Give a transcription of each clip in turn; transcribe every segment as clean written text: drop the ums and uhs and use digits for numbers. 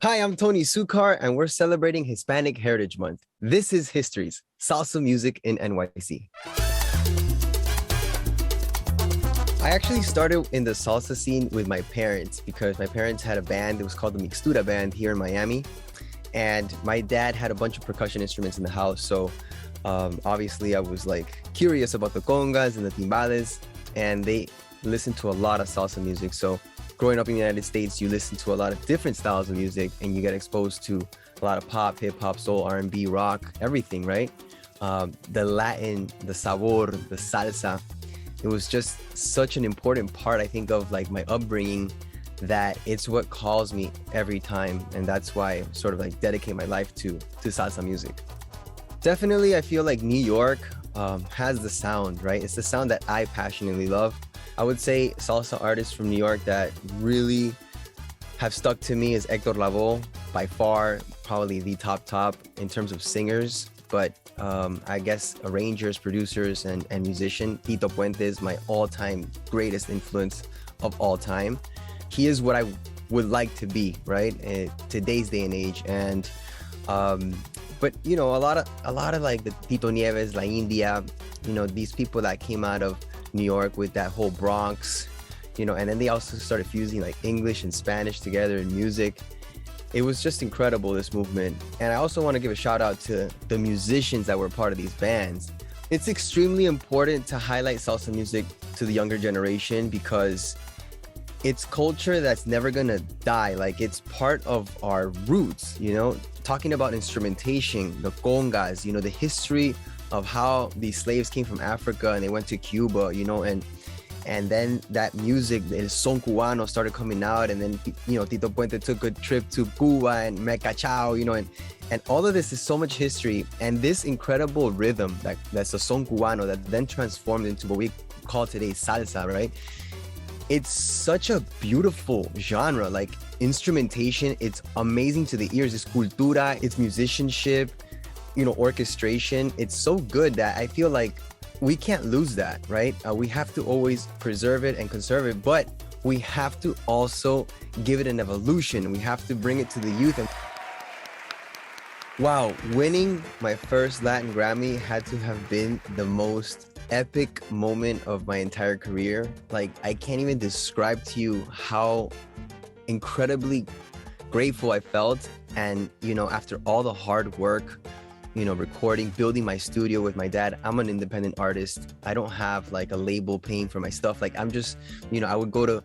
Hi, I'm Tony Succar, and we're celebrating Hispanic Heritage Month. This is Histories, Salsa Music in NYC. I actually started in the salsa scene with my parents because my parents had a band. It was called the Mixtura Band here in Miami. And my dad had a bunch of percussion instruments in the house. So obviously I was like curious about the congas and the timbales, and they listened to a lot of salsa music. So growing up in the United States, you listen to a lot of different styles of music and you get exposed to a lot of pop, hip hop, soul, R&B, rock, everything, right? The Latin, the sabor, the salsa. It was just such an important part, I think, of like my upbringing, that it's what calls me every time. And that's why I sort of like dedicate my life to salsa music. Definitely, I feel like New York has the sound, right? It's the sound that I passionately love. I would say salsa artists from New York that really have stuck to me is Héctor Lavoe, by far, probably the top in terms of singers. But I guess arrangers, producers, and musician, Tito Puente, my all-time greatest influence of all time. He is what I would like to be, right? In today's day and age. And but you know, a lot of like the Tito Nieves, La India, you know, these people that came out of New York with that whole Bronx, you know, and then they also started fusing like English and Spanish together in music. It was just incredible, this movement. And I also want to give a shout out to the musicians that were part of these bands. It's extremely important to highlight salsa music to the younger generation because it's culture that's never gonna die. Like, it's part of our roots, you know, talking about instrumentation, the congas, you know, the history of how these slaves came from Africa and they went to Cuba, you know, and then that music, el son cubano, started coming out, and then, you know, Tito Puente took a trip to Cuba and Me Cachao, you know, and all of this is so much history, and this incredible rhythm that's the son cubano that then transformed into what we call today salsa, right? It's such a beautiful genre, like instrumentation, it's amazing to the ears, it's cultura, it's musicianship, you know, orchestration. It's so good that I feel like we can't lose that, right? We have to always preserve it and conserve it, but we have to also give it an evolution. We have to bring it to the youth. And wow, winning my first Latin Grammy had to have been the most epic moment of my entire career. Like, I can't even describe to you how incredibly grateful I felt. And, you know, after all the hard work, you know, recording, building my studio with my dad. I'm an independent artist. I don't have like a label paying for my stuff. Like, I'm just, you know, I would go to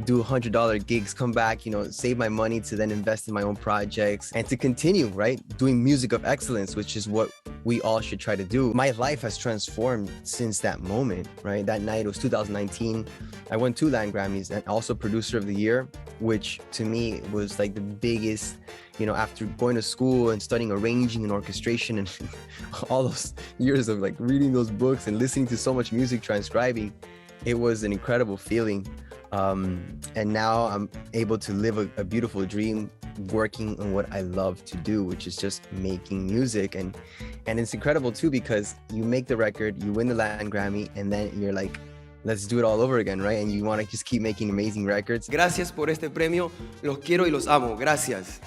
do $100 gigs, come back, you know, save my money to then invest in my own projects and to continue, right? Doing music of excellence, which is what we all should try to do. My life has transformed since that moment, right? That night, it was 2019. I won 2 Latin Grammys and also Producer of the Year, which to me was like the biggest, you know, after going to school and studying arranging and orchestration and all those years of like reading those books and listening to so much music, transcribing, it was an incredible feeling. And now I'm able to live a beautiful dream working on what I love to do, which is just making music. And it's incredible too, because you make the record, you win the Latin Grammy, and then you're like, let's do it all over again, right? And you want to just keep making amazing records. Gracias por este premio, los quiero y los amo, gracias.